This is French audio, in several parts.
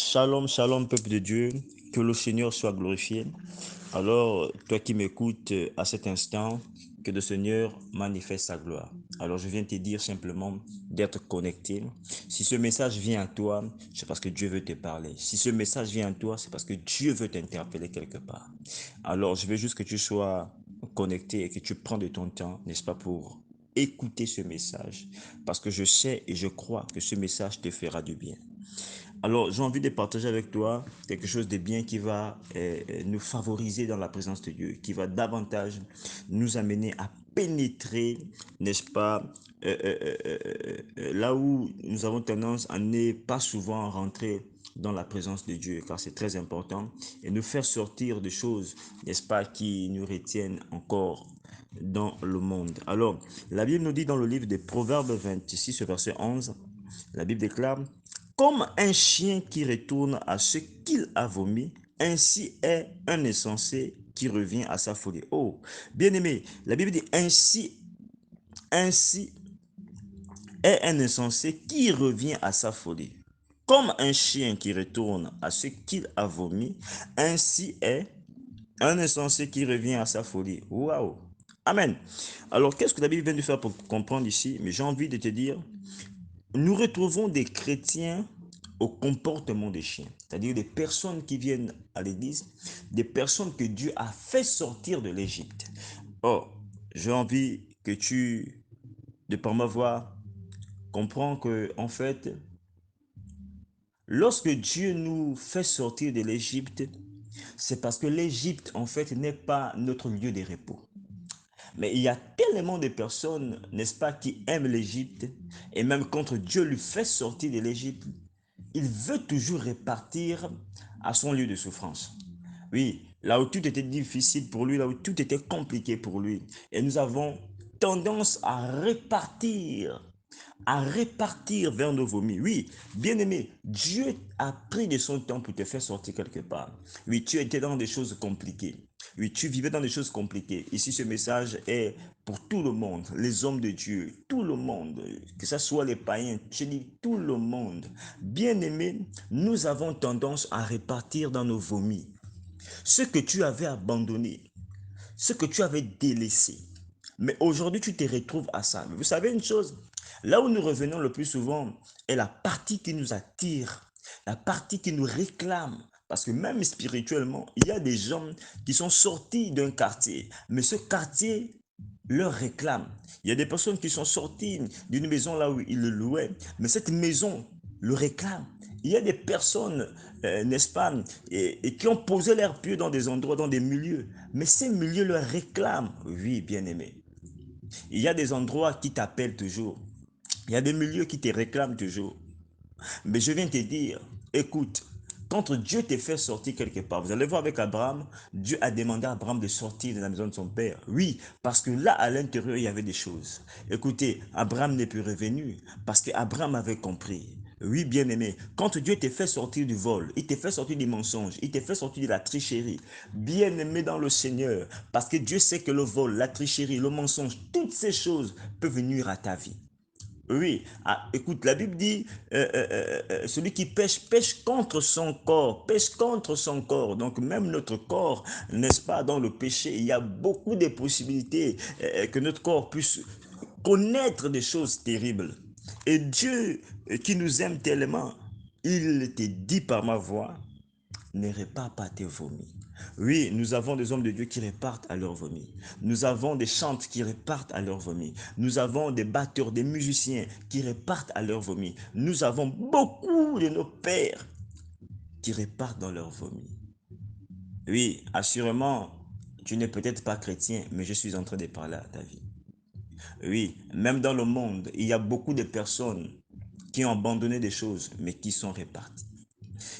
Shalom, shalom, peuple de Dieu, que le Seigneur soit glorifié. Alors, toi qui m'écoutes à cet instant, que le Seigneur manifeste sa gloire. Alors, je viens te dire simplement d'être connecté. Si ce message vient à toi, c'est parce que Dieu veut te parler. Si ce message vient à toi, c'est parce que Dieu veut t'interpeller quelque part. Alors, je veux juste que tu sois connecté et que tu prends de ton temps, n'est-ce pas, pour écouter ce message. Parce que je sais et je crois que ce message te fera du bien. Alors, j'ai envie de partager avec toi quelque chose de bien qui va nous favoriser dans la présence de Dieu, qui va davantage nous amener à pénétrer, n'est-ce pas, là où nous avons tendance à ne pas souvent rentrer dans la présence de Dieu, car c'est très important, et nous faire sortir des choses, n'est-ce pas, qui nous retiennent encore dans le monde. Alors, la Bible nous dit dans le livre des Proverbes 26, verset 11, la Bible déclare: comme un chien qui retourne à ce qu'il a vomi, ainsi est un insensé qui revient à sa folie. Oh, bien-aimé, la Bible dit ainsi est un insensé qui revient à sa folie. Comme un chien qui retourne à ce qu'il a vomi, ainsi est un insensé qui revient à sa folie. Waouh! Amen. Alors, qu'est-ce que la Bible vient de faire pour comprendre ici? Mais j'ai envie de te dire, nous retrouvons des chrétiens au comportement des chiens, c'est-à-dire des personnes qui viennent à l'église, des personnes que Dieu a fait sortir de l'Égypte. Or, j'ai envie que tu, de par ma voix, comprends que, en fait, lorsque Dieu nous fait sortir de l'Égypte, c'est parce que l'Égypte, en fait, n'est pas notre lieu de repos. Mais il y a tellement de personnes, n'est-ce pas, qui aiment l'Égypte, et même quand Dieu lui fait sortir de l'Égypte, il veut toujours repartir à son lieu de souffrance. Oui, là où tout était difficile pour lui, là où tout était compliqué pour lui. Et nous avons tendance à repartir vers nos vomis. Oui, bien-aimé, Dieu a pris de son temps pour te faire sortir quelque part. Oui, tu étais dans des choses compliquées. Oui, tu vivais dans des choses compliquées. Ici, ce message est pour tout le monde, les hommes de Dieu, tout le monde, que ce soit les païens, je dis tout le monde. Bien-aimé, nous avons tendance à repartir dans nos vomis. Ce que tu avais abandonné, ce que tu avais délaissé. Mais aujourd'hui, tu te retrouves à ça. Mais vous savez une chose, là où nous revenons le plus souvent est la partie qui nous attire, la partie qui nous réclame. Parce que même spirituellement, il y a des gens qui sont sortis d'un quartier, mais ce quartier leur réclame. Il y a des personnes qui sont sorties d'une maison là où ils le louaient, mais cette maison le réclame. Il y a des personnes, n'est-ce pas, et qui ont posé leurs pieds dans des endroits, dans des milieux, mais ces milieux leur réclament. Oui, bien-aimé. Il y a des endroits qui t'appellent toujours. Il y a des milieux qui te réclament toujours. Mais je viens te dire, écoute, quand Dieu te fait sortir quelque part, vous allez voir avec Abraham, Dieu a demandé à Abraham de sortir de la maison de son père. Oui, parce que là, à l'intérieur, il y avait des choses. Écoutez, Abraham n'est plus revenu parce qu'Abraham avait compris. Oui, bien-aimé, quand Dieu te fait sortir du vol, il te fait sortir du mensonge, il te fait sortir de la tricherie, bien-aimé dans le Seigneur, parce que Dieu sait que le vol, la tricherie, le mensonge, toutes ces choses peuvent nuire à ta vie. Oui, ah, écoute, la Bible dit, celui qui pêche, pêche contre son corps, pêche contre son corps. Donc même notre corps, n'est-ce pas, dans le péché, il y a beaucoup de possibilités que notre corps puisse connaître des choses terribles. Et Dieu, qui nous aime tellement, il te dit par ma voix, ne répare pas tes vomis. Oui, nous avons des hommes de Dieu qui repartent à leur vomi. Nous avons des chantres qui repartent à leur vomi. Nous avons des batteurs, des musiciens qui repartent à leur vomi. Nous avons beaucoup de nos pères qui repartent dans leur vomi. Oui, assurément, tu n'es peut-être pas chrétien, mais je suis en train de parler à ta vie. Oui, même dans le monde, il y a beaucoup de personnes qui ont abandonné des choses, mais qui sont reparties.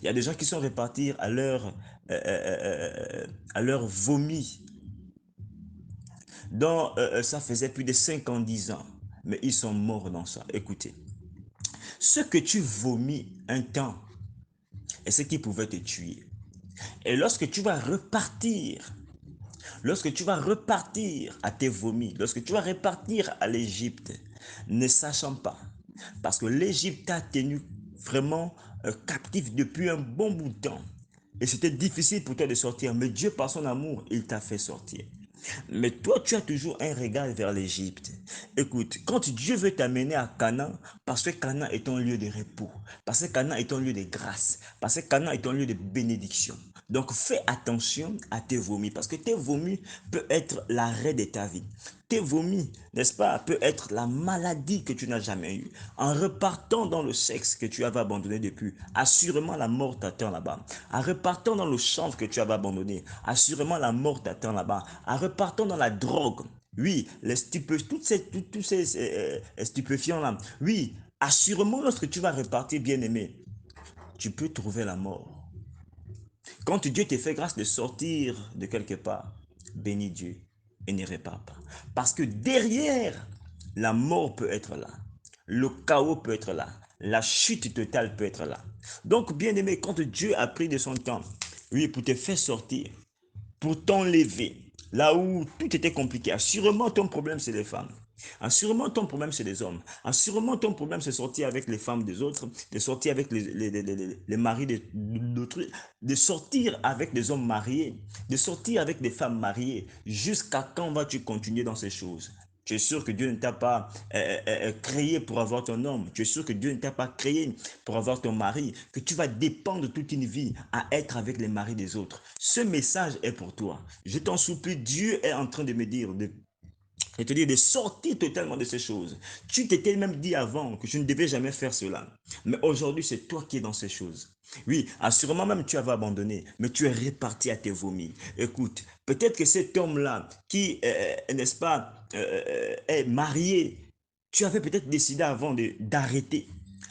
Il y a des gens qui sont repartis à leur vomi, dont ça faisait plus de 5 ans, 10 ans, mais ils sont morts dans ça. Écoutez, ce que tu vomis un temps est ce qui pouvait te tuer. Et lorsque tu vas repartir à tes vomis, lorsque tu vas repartir à l'Égypte, ne sachant pas, parce que l'Égypte t'a tenu vraiment, captif depuis un bon bout de temps. Et c'était difficile pour toi de sortir, mais Dieu, par son amour, il t'a fait sortir. Mais toi, tu as toujours un regard vers l'Égypte. Écoute, quand Dieu veut t'amener à Canaan, parce que Canaan est un lieu de repos, parce que Canaan est un lieu de grâce, parce que Canaan est un lieu de bénédiction. Donc fais attention à tes vomis, parce que tes vomis peuvent être l'arrêt de ta vie. Tes vomis, n'est-ce pas, peut être la maladie que tu n'as jamais eue. En repartant dans le sexe que tu avais abandonné depuis, assurément la mort t'attend là-bas. En repartant dans le chanvre que tu avais abandonné, assurément la mort t'attend là-bas. En repartant dans la drogue, oui, tous ces stupéfiants-là, oui, assurément lorsque tu vas repartir bien-aimé, tu peux trouver la mort. Quand Dieu te fait grâce de sortir de quelque part, bénis Dieu et ne répare pas. Parce que derrière, la mort peut être là. Le chaos peut être là. La chute totale peut être là. Donc, bien aimé, quand Dieu a pris de son temps, oui, pour te faire sortir, pour t'enlever, là où tout était compliqué, assurément ton problème c'est les femmes. Assurément ton problème c'est les hommes. Assurément ton problème c'est sortir avec les femmes des autres, de sortir avec les maris d'autrui, de sortir avec des hommes mariés, de sortir avec des femmes mariées. Jusqu'à quand vas-tu continuer dans ces choses? Tu es sûr que Dieu ne t'a pas créé pour avoir ton homme. Tu es sûr que Dieu ne t'a pas créé pour avoir ton mari. Que tu vas dépendre toute une vie à être avec les maris des autres. Ce message est pour toi. Je t'en supplie, Dieu est en train de me dire de sortir totalement de ces choses. Tu t'étais même dit avant que je ne devais jamais faire cela. Mais aujourd'hui, c'est toi qui es dans ces choses. Oui, assurément même tu avais abandonné, mais tu es reparti à tes vomis. Écoute, peut-être que cet homme-là, qui, n'est-ce pas, est marié, tu avais peut-être décidé avant d'arrêter.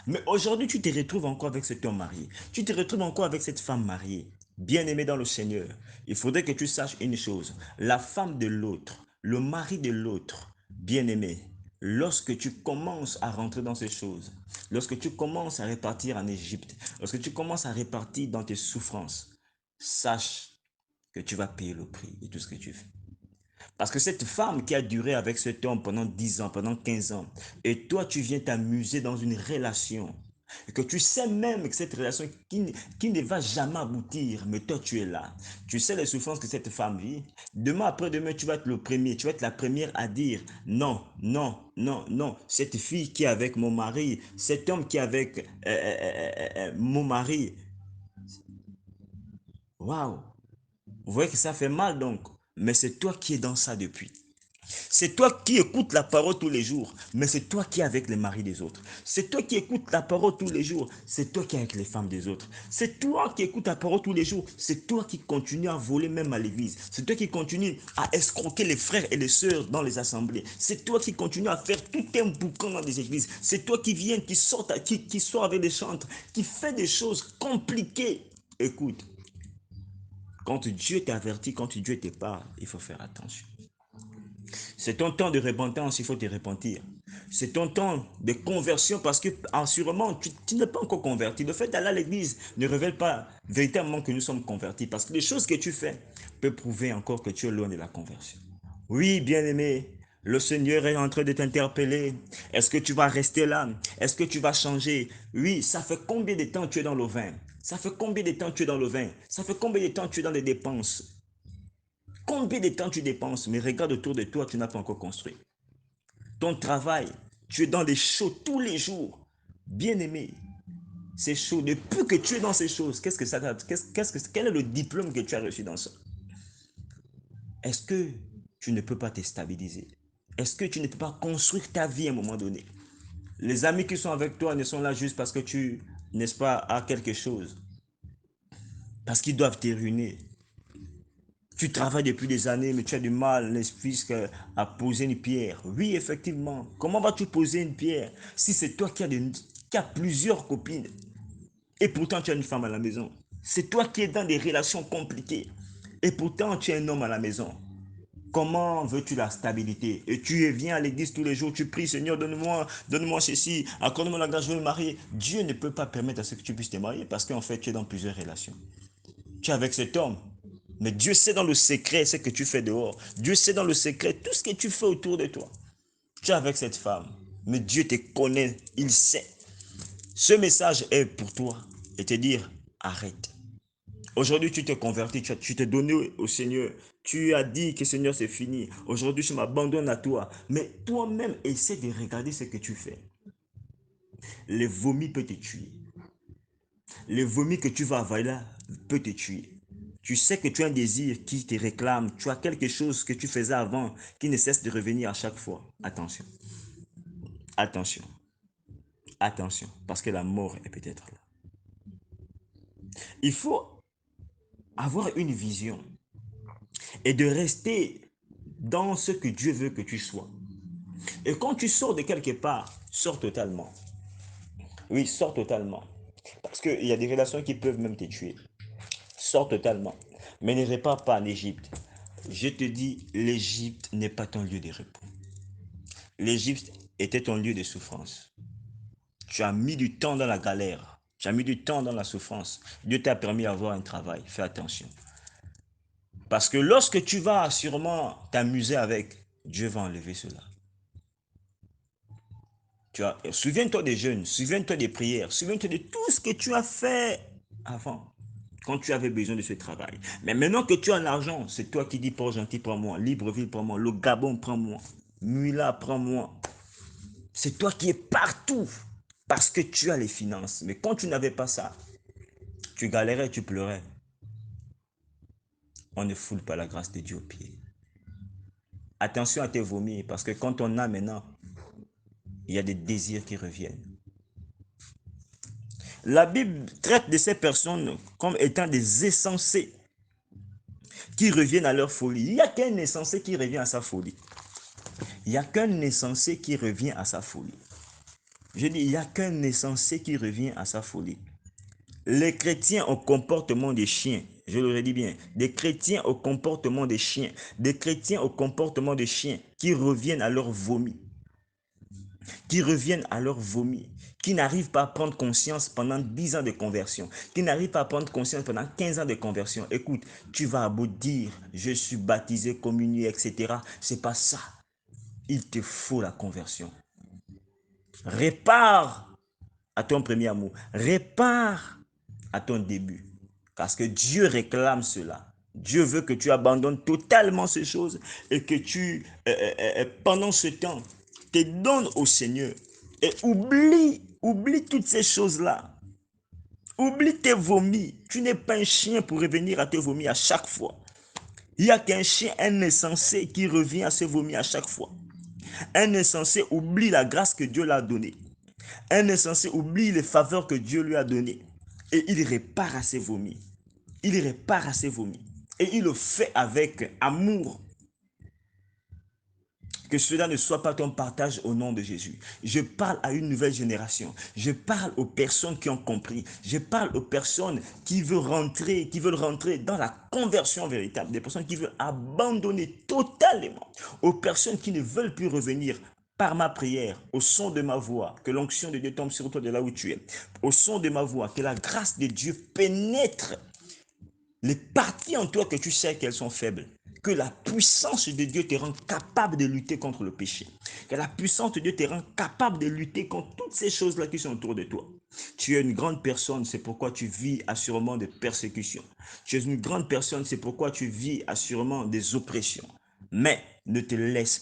Mais aujourd'hui, tu te retrouves encore avec cet homme marié. Tu te retrouves encore avec cette femme mariée. Bien-aimé dans le Seigneur, il faudrait que tu saches une chose. La femme de l'autre, le mari de l'autre, bien-aimé, lorsque tu commences à rentrer dans ces choses, lorsque tu commences à repartir en Égypte, lorsque tu commences à repartir dans tes souffrances, sache que tu vas payer le prix de tout ce que tu fais. Parce que cette femme qui a duré avec cet homme pendant 10 ans, pendant 15 ans, et toi tu viens t'amuser dans une relation, et que tu sais même que cette relation qui ne va jamais aboutir, mais toi tu es là. Tu sais les souffrances que cette femme vit. Demain après-demain, tu vas être le premier, tu vas être la première à dire non, non, non, non. Cette fille qui est avec mon mari, cet homme qui est avec mon mari, waouh, vous voyez que ça fait mal donc, mais c'est toi qui es dans ça depuis. C'est toi qui écoutes la parole tous les jours, mais c'est toi qui es avec les maris des autres. C'est toi qui écoutes la parole tous les jours, c'est toi qui es avec les femmes des autres. C'est toi qui écoutes la parole tous les jours, c'est toi qui continues à voler même à l'église. C'est toi qui continues à escroquer les frères et les sœurs dans les assemblées. C'est toi qui continues à faire tout un boucan dans des églises. C'est toi qui viens, qui sort avec des chantres, qui fait des choses compliquées. Écoute, quand Dieu t'avertit, quand Dieu te parle, il faut faire attention. C'est ton temps de repentance, il faut te repentir. C'est ton temps de conversion parce que assurément, tu n'es pas encore converti. Le fait d'aller à l'église ne révèle pas véritablement que nous sommes convertis parce que les choses que tu fais peuvent prouver encore que tu es loin de la conversion. Oui, bien-aimé, le Seigneur est en train de t'interpeller. Est-ce que tu vas rester là? Est-ce que tu vas changer? Oui, ça fait combien de temps tu es dans le vin? Ça fait combien de temps tu es dans le vin? Ça fait combien de temps tu es dans les dépenses? Combien de temps tu dépenses? Mais regarde autour de toi, tu n'as pas encore construit. Ton travail, tu es dans des shows tous les jours. Bien aimé, c'est chaud. Depuis que tu es dans ces choses, qu'est-ce que ça quel est le diplôme que tu as reçu dans ça? Est-ce que tu ne peux pas te stabiliser? Est-ce que tu ne peux pas construire ta vie à un moment donné? Les amis qui sont avec toi ne sont là juste parce que tu, n'est-ce pas, as quelque chose. Parce qu'ils doivent te ruiner. Tu travailles depuis des années, mais tu as du mal, l'esprit, à poser une pierre. Oui, effectivement. Comment vas-tu poser une pierre si c'est toi qui as plusieurs copines et pourtant tu as une femme à la maison? C'est toi qui es dans des relations compliquées et pourtant tu es un homme à la maison. Comment veux-tu la stabilité? Et tu viens à l'église tous les jours, tu pries, Seigneur, donne-moi ceci, accorde-moi la grâce, je veux me marier. Dieu ne peut pas permettre à ce que tu puisses te marier parce qu'en fait, tu es dans plusieurs relations. Tu es avec cet homme. Mais Dieu sait dans le secret ce que tu fais dehors. Dieu sait dans le secret tout ce que tu fais autour de toi. Tu es avec cette femme. Mais Dieu te connaît. Il sait. Ce message est pour toi. et te dire, arrête. Aujourd'hui, tu t'es converti, tu t'es donné au Seigneur. Tu as dit que Seigneur, c'est fini. Aujourd'hui, je m'abandonne à toi. Mais toi-même, essaie de regarder ce que tu fais. Les vomis peuvent te tuer. Les vomis que tu vas avaler là peut te tuer. Tu sais que tu as un désir qui te réclame. Tu as quelque chose que tu faisais avant qui ne cesse de revenir à chaque fois. Attention, attention, attention. Parce que la mort est peut-être là. Il faut avoir une vision et de rester dans ce que Dieu veut que tu sois. Et quand tu sors de quelque part, sors totalement. Oui, sors totalement. Parce qu'il y a des relations qui peuvent même te tuer. Sors totalement. Mais ne repars pas en Égypte. Je te dis, l'Égypte n'est pas ton lieu de repos. L'Égypte était ton lieu de souffrance. Tu as mis du temps dans la galère. Tu as mis du temps dans la souffrance. Dieu t'a permis d'avoir un travail. Fais attention. Parce que lorsque tu vas sûrement t'amuser avec, Dieu va enlever cela. Souviens-toi des jeûnes, souviens-toi des prières, souviens-toi de tout ce que tu as fait avant, quand tu avais besoin de ce travail. Mais maintenant que tu as l'argent, c'est toi qui dis, Port-Gentil, prends-moi, Libreville, prends-moi, le Gabon, prends-moi, Mula, prends-moi. C'est toi qui es partout parce que tu as les finances. Mais quand tu n'avais pas ça, tu galérais, tu pleurais. On ne foule pas la grâce de Dieu aux pieds. Attention à tes vomis parce que quand on a maintenant, il y a des désirs qui reviennent. La Bible traite de ces personnes comme étant des insensés qui reviennent à leur folie. Il n'y a qu'un insensé qui revient à sa folie. Il n'y a qu'un insensé qui revient à sa folie. Je dis, il n'y a qu'un insensé qui revient à sa folie. Les chrétiens au comportement des chiens, je le redis bien, des chrétiens au comportement des chiens, des chrétiens au comportement des chiens qui reviennent à leur vomi, qui n'arrivent pas à prendre conscience pendant 10 ans de conversion, qui n'arrivent pas à prendre conscience pendant 15 ans de conversion. Écoute, tu vas à beau dire, je suis baptisé, communié, etc. C'est pas ça. Il te faut la conversion. Répare à ton premier amour. Répare à ton début. Parce que Dieu réclame cela. Dieu veut que tu abandonnes totalement ces choses et que tu, pendant ce temps, te donnes au Seigneur et oublie toutes ces choses-là. Oublie tes vomis. Tu n'es pas un chien pour revenir à tes vomis à chaque fois. Il n'y a qu'un chien, un insensé qui revient à ses vomis à chaque fois. Un insensé oublie la grâce que Dieu l'a donnée. Un insensé oublie les faveurs que Dieu lui a données. Et il répare à ses vomis. Il répare à ses vomis. Et il le fait avec amour. Que cela ne soit pas ton partage au nom de Jésus. Je parle à une nouvelle génération. Je parle aux personnes qui ont compris. Je parle aux personnes qui veulent rentrer dans la conversion véritable. Des personnes qui veulent abandonner totalement. Aux personnes qui ne veulent plus revenir par ma prière, au son de ma voix, que l'onction de Dieu tombe sur toi de là où tu es. Au son de ma voix, que la grâce de Dieu pénètre les parties en toi que tu sais qu'elles sont faibles, que la puissance de Dieu te rend capable de lutter contre le péché, que la puissance de Dieu te rend capable de lutter contre toutes ces choses-là qui sont autour de toi. Tu es une grande personne, c'est pourquoi tu vis assurément des persécutions. Tu es une grande personne, c'est pourquoi tu vis assurément des oppressions. Mais ne te laisse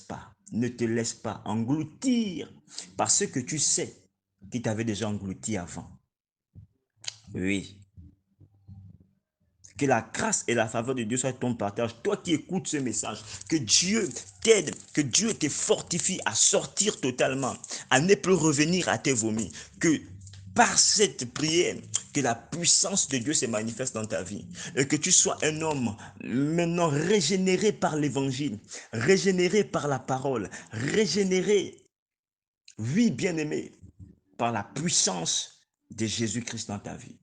pas engloutir par ce que tu sais qui t'avait déjà englouti avant. Oui, que la grâce et la faveur de Dieu soient ton partage. Toi qui écoutes ce message, que Dieu t'aide, que Dieu te fortifie à sortir totalement, à ne plus revenir à tes vomis. Que par cette prière, que la puissance de Dieu se manifeste dans ta vie. Et que tu sois un homme maintenant régénéré par l'évangile, régénéré par la parole, régénéré, oui bien-aimé, par la puissance de Jésus-Christ dans ta vie.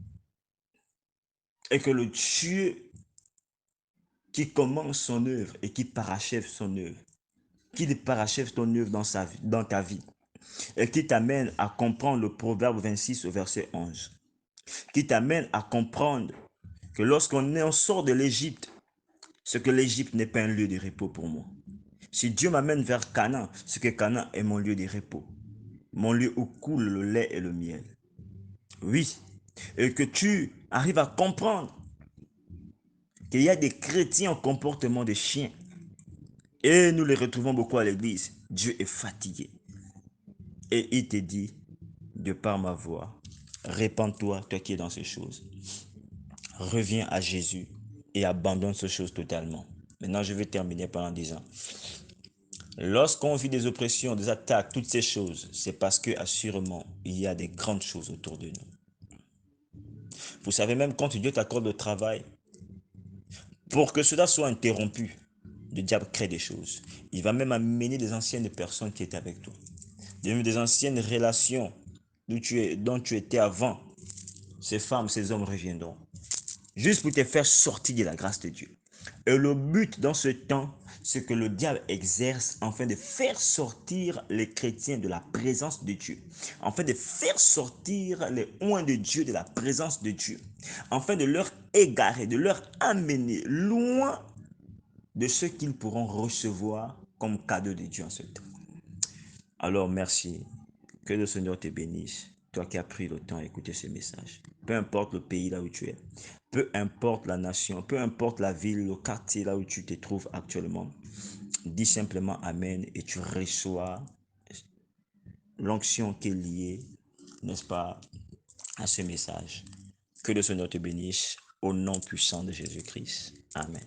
Et que le Dieu qui commence son œuvre et qui parachève son œuvre, qui parachève ton œuvre dans ta vie, et qui t'amène à comprendre le Proverbe 26 au verset 11, qui t'amène à comprendre que lorsqu'on sort de l'Égypte, c'est que l'Égypte n'est pas un lieu de repos pour moi. Si Dieu m'amène vers Canaan, c'est que Canaan est mon lieu de repos, mon lieu où coule le lait et le miel. Oui, et que tu arrives à comprendre qu'il y a des chrétiens en comportement de chiens. Et nous les retrouvons beaucoup à l'église. Dieu est fatigué. Et il te dit, de par ma voix, répands-toi, toi qui es dans ces choses. Reviens à Jésus et abandonne ces choses totalement. Maintenant, je vais terminer par en disant, lorsqu'on vit des oppressions, des attaques, toutes ces choses, c'est parce que, assurément, il y a des grandes choses autour de nous. Vous savez, même quand Dieu t'accorde le travail, pour que cela soit interrompu, le diable crée des choses. Il va même amener des anciennes personnes qui étaient avec toi. Des anciennes relations dont tu étais avant. Ces femmes, ces hommes reviendront. Juste pour te faire sortir de la grâce de Dieu. Et le but dans ce temps, c'est que le diable exerce afin de faire sortir les chrétiens de la présence de Dieu, afin de faire sortir les oints de Dieu de la présence de Dieu, afin de leur égarer, de leur amener loin de ce qu'ils pourront recevoir comme cadeau de Dieu en ce temps. Alors merci, que le Seigneur te bénisse, toi qui as pris le temps d'écouter ce message. Peu importe le pays là où tu es, peu importe la nation, peu importe la ville, le quartier là où tu te trouves actuellement, dis simplement Amen et tu reçois l'onction qui est liée, n'est-ce pas, à ce message. Que le Seigneur te bénisse au nom puissant de Jésus-Christ. Amen.